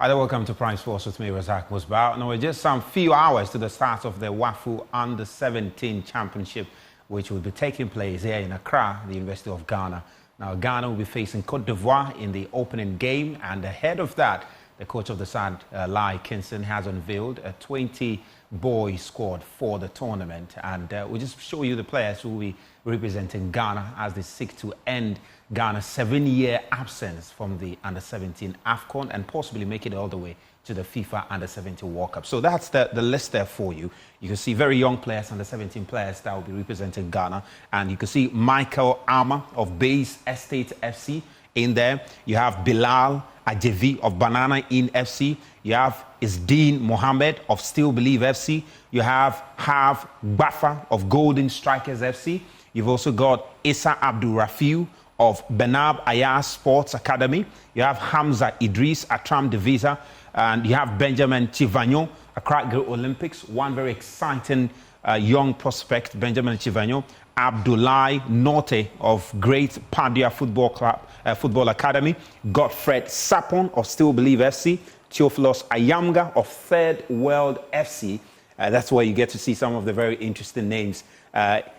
Hi, welcome to Prime Sports with me, Razak Musbah. Now, we're just some few hours to the start of the WAFU U17 Championship, which will be taking place here in Accra, the University of Ghana. Now, Ghana will be facing Cote d'Ivoire in the opening game, and ahead of that, the coach of the side, Laryea Kingston, has unveiled a 20-boy squad for the tournament. And we'll just show you the players who will be representing Ghana as they seek to end Ghana's 7-year absence from the Under-17 AFCON and possibly make it all the way to the FIFA Under-17 World Cup. So that's the list there for you. You can see very young players, Under-17 players that will be representing Ghana. And you can see Michael Armour of Base Estate FC in there. You have Bilal Ajevi of Banana Inn FC. You have Isdeen Mohammed of Still Believe FC. You have Hav Bafa of Golden Strikers FC. You've also got Issa Abdul Rafiu of Benab Ayah Sports Academy. You have Hamza Idris Atram Divisa, and you have Benjamin Chivagnon, Accra Great Olympics, one very exciting young prospect, Benjamin Chivagnon. Abdullahi Norte of Great Pandia Football Club, Football Academy. Godfred Sapon of Still Believe FC. Theophilus Ayamga of Third World FC. That's where you get to see some of the very interesting names.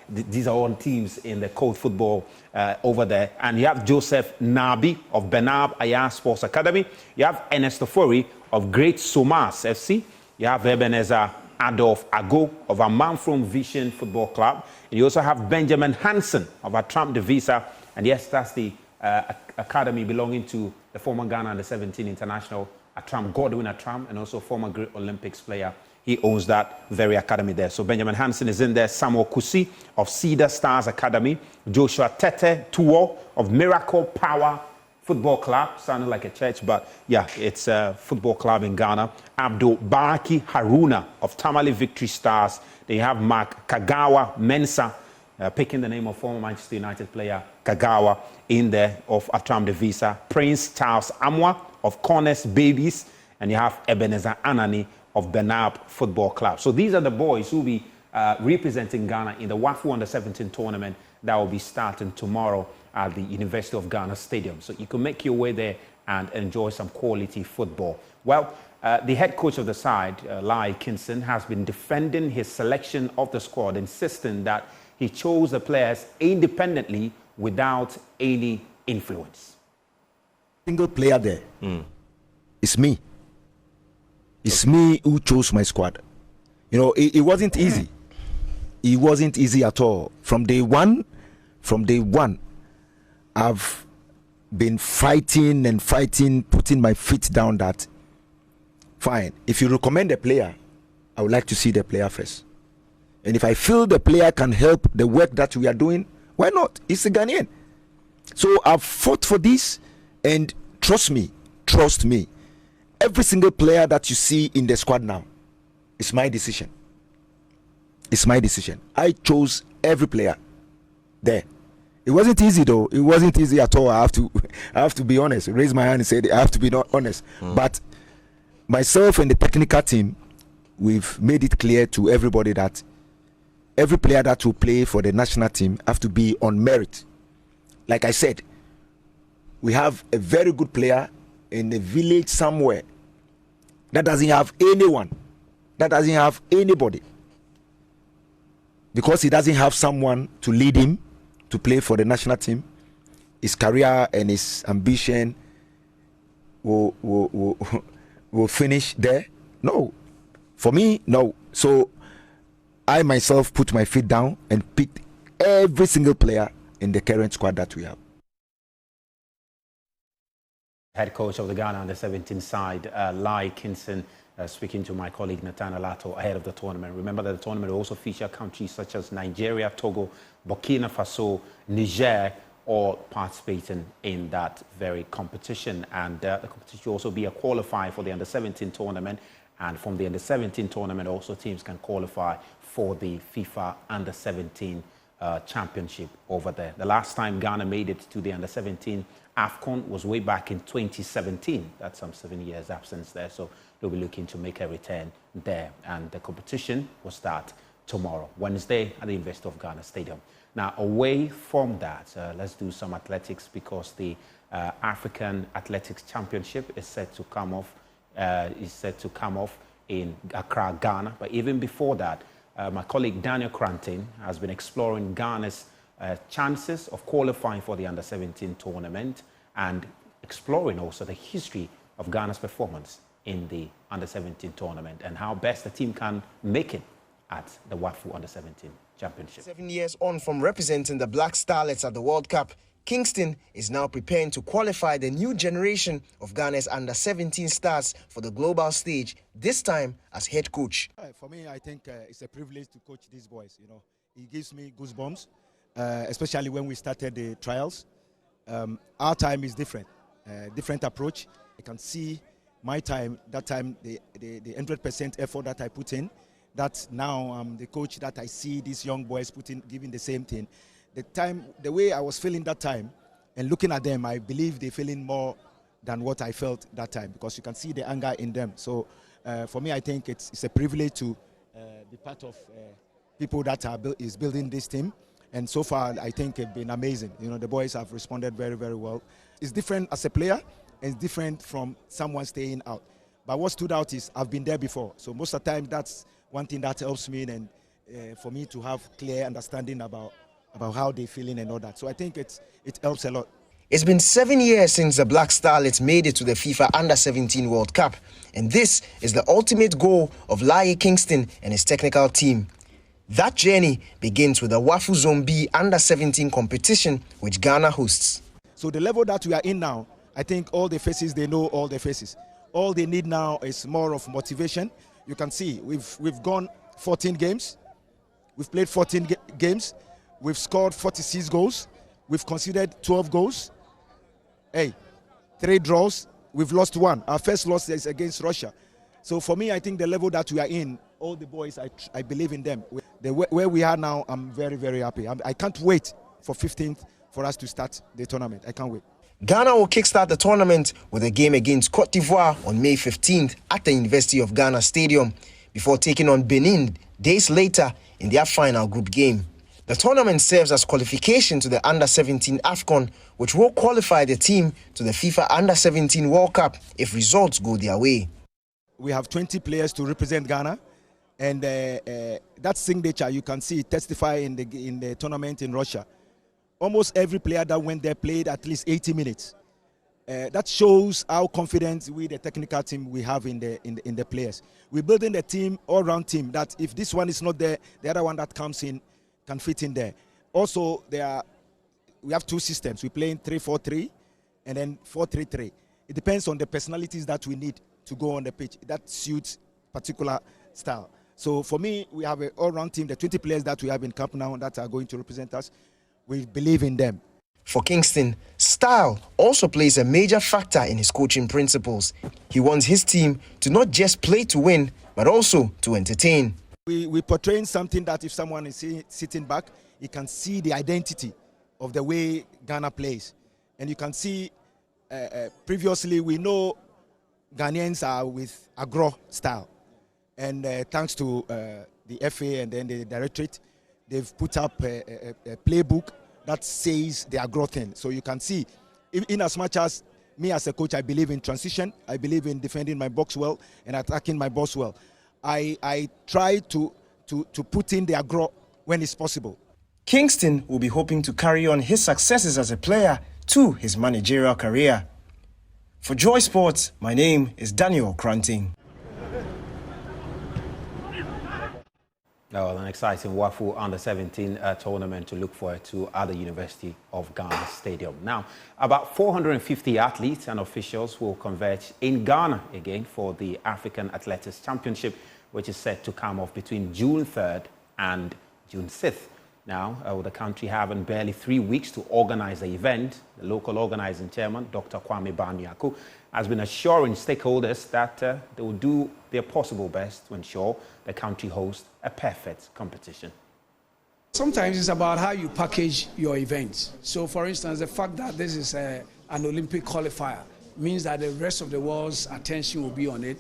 These are all teams in the cold football over there. And you have Joseph Nabi of Benab Ayah Sports Academy. You have Ernesto Fori of Great Somas FC. You have Ebenezer Adolf Ago of Amanfrom Vision Football Club. And you also have Benjamin Hansen of Atram Divisa. And yes, that's the academy belonging to the former Ghana Under-17 international Atram, Godwin Atram, and also former Great Olympics player. He owns that very academy there. So Benjamin Hansen is in there. Samuel Kusi of Cedar Stars Academy. Joshua Tete Tuo of Miracle Power Football Club. Sounded like a church, but yeah, it's a football club in Ghana. Abdul Baraki Haruna of Tamale Victory Stars. They have Mark Kagawa Mensah, picking the name of former Manchester United player Kagawa in there of Atram Divisa. Prince Charles Amwa of Corners Babies. And you have Ebenezer Anani of Benab Football Club. So these are the boys who will be representing Ghana in the WAFU Under-17 tournament that will be starting tomorrow at the University of Ghana Stadium. So you can make your way there and enjoy some quality football. Well, the head coach of the side, Laryea Kingston, has been defending his selection of the squad, insisting that he chose the players independently without any influence. Single player there. It's me. It's me who chose my squad. You know, it wasn't easy. It wasn't easy at all. From day one, I've been fighting and fighting, putting my feet down that, fine, if you recommend a player, I would like to see the player first. And if I feel the player can help the work that we are doing, why not? It's a Ghanaian. So I've fought for this, and trust me, every single player that you see in the squad now, it's my decision. It's my decision. I chose every player there. It wasn't easy though. It wasn't easy at all. I have to be honest. Raise my hand and say I have to be not honest. But myself and the technical team, we've made it clear to everybody that every player that will play for the national team have to be on merit. Like I said, we have a very good player in the village somewhere that doesn't have anyone, that doesn't have anybody, because he doesn't have someone to lead him to play for the national team. His career and his ambition will finish there. No, for me, no. So I myself put my feet down and picked every single player in the current squad that we have. Head coach of the Ghana Under-17 side, Laryea Kingston, speaking to my colleague Nathan Alato ahead of the tournament. Remember that the tournament will also feature countries such as Nigeria, Togo, Burkina Faso, Niger, all participating in that very competition. And the competition will also be a qualifier for the Under-17 tournament. And from the Under-17 tournament, also teams can qualify for the FIFA Under-17 championship over there. The last time Ghana made it to the Under-17 AFCON was way back in 2017. That's some 7 years absence there. So they'll be looking to make a return there. And the competition will start tomorrow, Wednesday, at the University of Ghana Stadium. Now, away from that, let's do some athletics, because the African Athletics Championship is set to come off is set to come off in Accra, Ghana. But even before that, my colleague Daniel Cranton has been exploring Ghana's chances of qualifying for the Under-17 tournament and exploring also the history of Ghana's performance in the Under-17 tournament and how best the team can make it at the WAFU Under-17 Championship. 7 years on from representing the Black Starlets at the World Cup, Kingston is now preparing to qualify the new generation of Ghana's Under-17 stars for the global stage, this time as head coach. For me, I think it's a privilege to coach these boys. You know, it gives me goosebumps, especially when we started the trials. Our time is different, different approach. I can see my time, that time, the 100% effort that I put in, that now I'm the coach that I see these young boys giving the same thing. The way I was feeling that time and looking at them, I believe they're feeling more than what I felt that time because you can see the anger in them. So for me, I think it's a privilege to be part of people that is building this team. And so far, I think it's been amazing. You know, the boys have responded very, very well. It's different as a player, and it's different from someone staying out. But what stood out is I've been there before. So most of the time, that's one thing that helps me and for me to have clear understanding about how they're feeling and all that. So I think it helps a lot. It's been 7 years since the Black Starlets made it to the FIFA Under-17 World Cup. And this is the ultimate goal of Laryea Kingston and his technical team. That journey begins with the WAFU Zone B Under-17 competition, which Ghana hosts. So the level that we are in now, I think all the faces, they know all the faces. All they need now is more of motivation. You can see we've gone 14 games. We've played 14 games. We've scored 46 goals. We've conceded 12 goals. 3 draws. We've lost 1. Our first loss is against Russia. So for me, I think the level that we are in, all the boys, I believe in them. Where we are now, I'm very, very happy. I can't wait for 15th for us to start the tournament. I can't wait. Ghana will kickstart the tournament with a game against Cote d'Ivoire on May 15th at the University of Ghana Stadium before taking on Benin days later in their final group game. The tournament serves as qualification to the Under-17 AFCON, which will qualify the team to the FIFA Under-17 World Cup if results go their way. We have 20 players to represent Ghana, and that signature you can see testify in the tournament in Russia. Almost every player that went there played at least 80 minutes. That shows how confident we, the technical team, we have in the players. We're building a team, all-round team, that if this one is not there, the other one that comes in can fit in there. Also, we have 2 systems. We play in 3-4-3 and then 4-3-3. It depends on the personalities that we need to go on the pitch. That suits particular style. So for me, we have an all-round team. The 20 players that we have in camp now that are going to represent us, we believe in them. For Kingston, style also plays a major factor in his coaching principles. He wants his team to not just play to win, but also to entertain. We portraying something that if someone is sitting back, he can see the identity of the way Ghana plays. And you can see, previously we know Ghanaians are with agro style. And thanks to the FA and then the directorate, they've put up a playbook that says the agro thing. So you can see, in as much as me as a coach, I believe in transition, I believe in defending my box well and attacking my box well. I try to put in the agro when it's possible. Kingston will be hoping to carry on his successes as a player to his managerial career. For Joy Sports, my name is Daniel Cranton. Well, an exciting WAFU Under-17 tournament to look forward to at the University of Ghana Stadium. Now, about 450 athletes and officials will converge in Ghana again for the African Athletics Championship, which is set to come off between June 3rd and June 6th. Now, with the country having barely 3 weeks to organize the event, the local organizing chairman, Dr. Kwame Banyako, has been assuring stakeholders that they will do their possible best to ensure the country hosts a perfect competition. Sometimes it's about how you package your events. So, for instance, the fact that this is an Olympic qualifier means that the rest of the world's attention will be on it.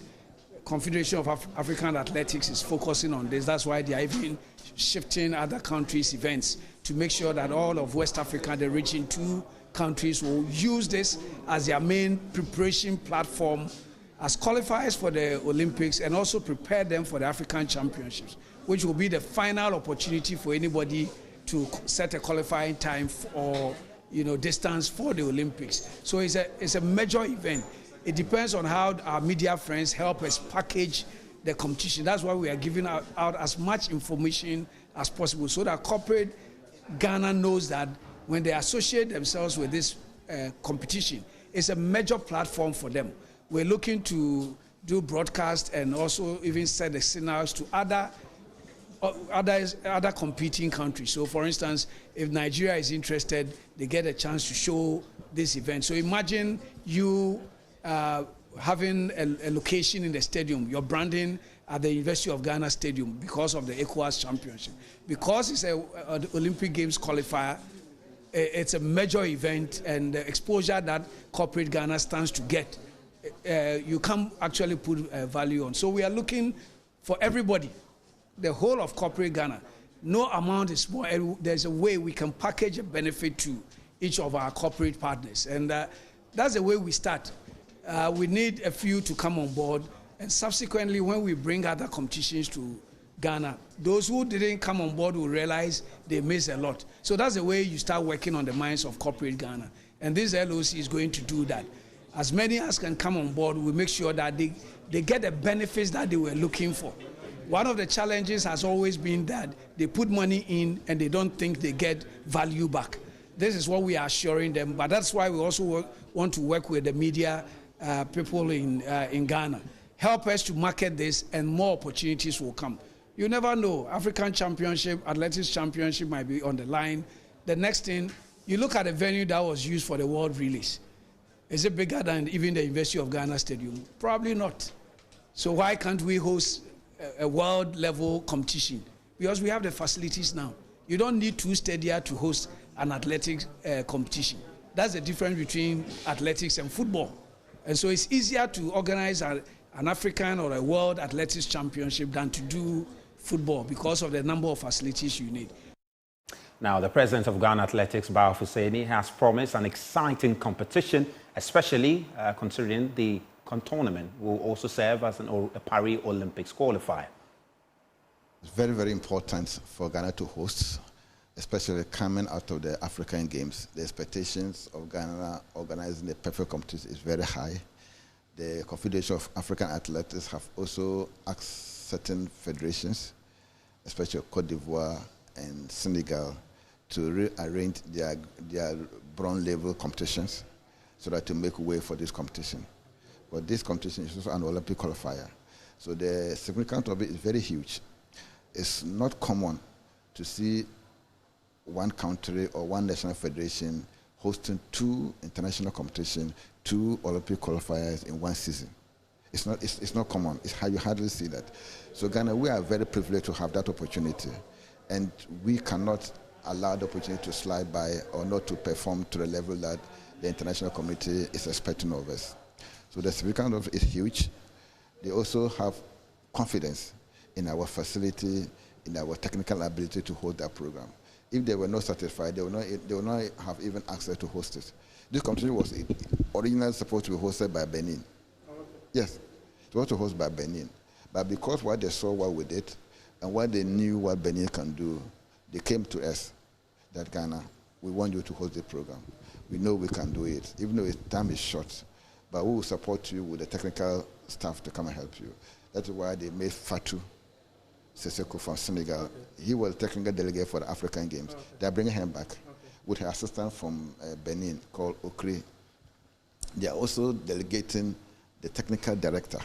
Confederation of African Athletics is focusing on this. That's why they are even shifting other countries' events to make sure that all of West Africa, the region 2 countries, will use this as their main preparation platform as qualifiers for the Olympics and also prepare them for the African Championships, which will be the final opportunity for anybody to set a qualifying time or distance for the Olympics. So it's a major event. It depends on how our media friends help us package the competition. That's why we are giving out as much information as possible so that corporate Ghana knows that when they associate themselves with this competition, it's a major platform for them. We're looking to do broadcast and also even set the signals to other competing countries. So for instance, if Nigeria is interested, they get a chance to show this event. So imagine you having a location in the stadium, you're branding at the University of Ghana Stadium because of the ECOWAS Championship. Because it's an Olympic Games qualifier, it's a major event, and the exposure that corporate Ghana stands to get, you can actually put value on. So we are looking for everybody, the whole of corporate Ghana. No amount is small. There's a way we can package a benefit to each of our corporate partners, and that's the way we start. We need a few to come on board, and subsequently when we bring other competitions to Ghana, those who didn't come on board will realize they miss a lot. So that's the way you start working on the minds of corporate Ghana. And this LOC is going to do that. As many as can come on board, we make sure that they get the benefits that they were looking for. One of the challenges has always been that they put money in and they don't think they get value back. This is what we are assuring them, but that's why we also want to work with the media people in Ghana. Help us to market this, and more opportunities will come. You never know. African Championship, Athletics Championship might be on the line. The next thing, you look at the venue that was used for the World Release. Is it bigger than even the University of Ghana Stadium? Probably not. So why can't we host a world-level competition? Because we have the facilities now. You don't need 2 stadia to host an athletics competition. That's the difference between athletics and football. And so it's easier to organize an African or a World Athletics Championship than to do football because of the number of facilities you need. Now, the president of Ghana Athletics, WAFU, has promised an exciting competition, especially considering the tournament will also serve as a Paris Olympics qualifier. It's very, very important for Ghana to host, especially coming out of the African Games. The expectations of Ghana organizing the perfect competition is very high. The Confederation of African Athletics have also asked certain federations, especially Cote d'Ivoire and Senegal, to rearrange their bronze level competitions so that to make way for this competition. But this competition is also an Olympic qualifier. So the significance of it is very huge. It's not common to see one country or one national federation hosting 2 international competitions, 2 Olympic qualifiers in one season. It's not common. It's how you hardly see that. So Ghana, we are very privileged to have that opportunity, and we cannot allow the opportunity to slide by or not to perform to the level that the international community is expecting of us. So the significance of it is huge. They also have confidence in our facility, in our technical ability to hold that program. If they were not satisfied, they will not have even access to host it. This competition was originally supposed to be hosted by Benin. Yes, it was to host by Benin. But because what they saw what we did and what they knew what Benin can do, they came to us that Ghana, we want you to host the program. We know we can do it, even though time is short. But we will support you with the technical staff to come and help you. That's why they made Fatou Sissoko from Senegal. Okay. He was the technical delegate for the African Games. Okay. They're bringing him back with her assistant from Benin called Okri. They are also delegating the technical director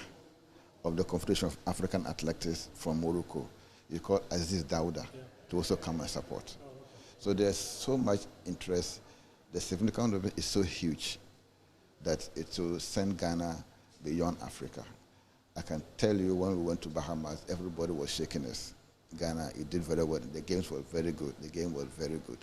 of the Confederation of African Athletics from Morocco. He's called Aziz Daouda to also come and support. So there's so much interest. The significance of it is so huge that it will send Ghana beyond Africa. I can tell you when we went to Bahamas, everybody was shaking us. Ghana, it did very well. The games were very good. The game was very good.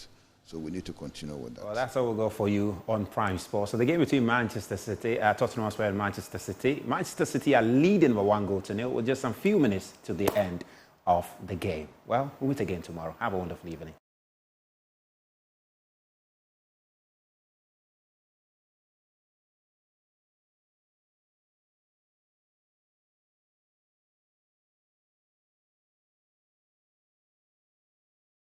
So we need to continue with that. Well, that's how we'll go for you on Prime Sports. So the game between Manchester City, Tottenham Hotspur and Manchester City. Manchester City are leading by 1-0 with just some few minutes to the end of the game. Well, we'll meet again tomorrow. Have a wonderful evening.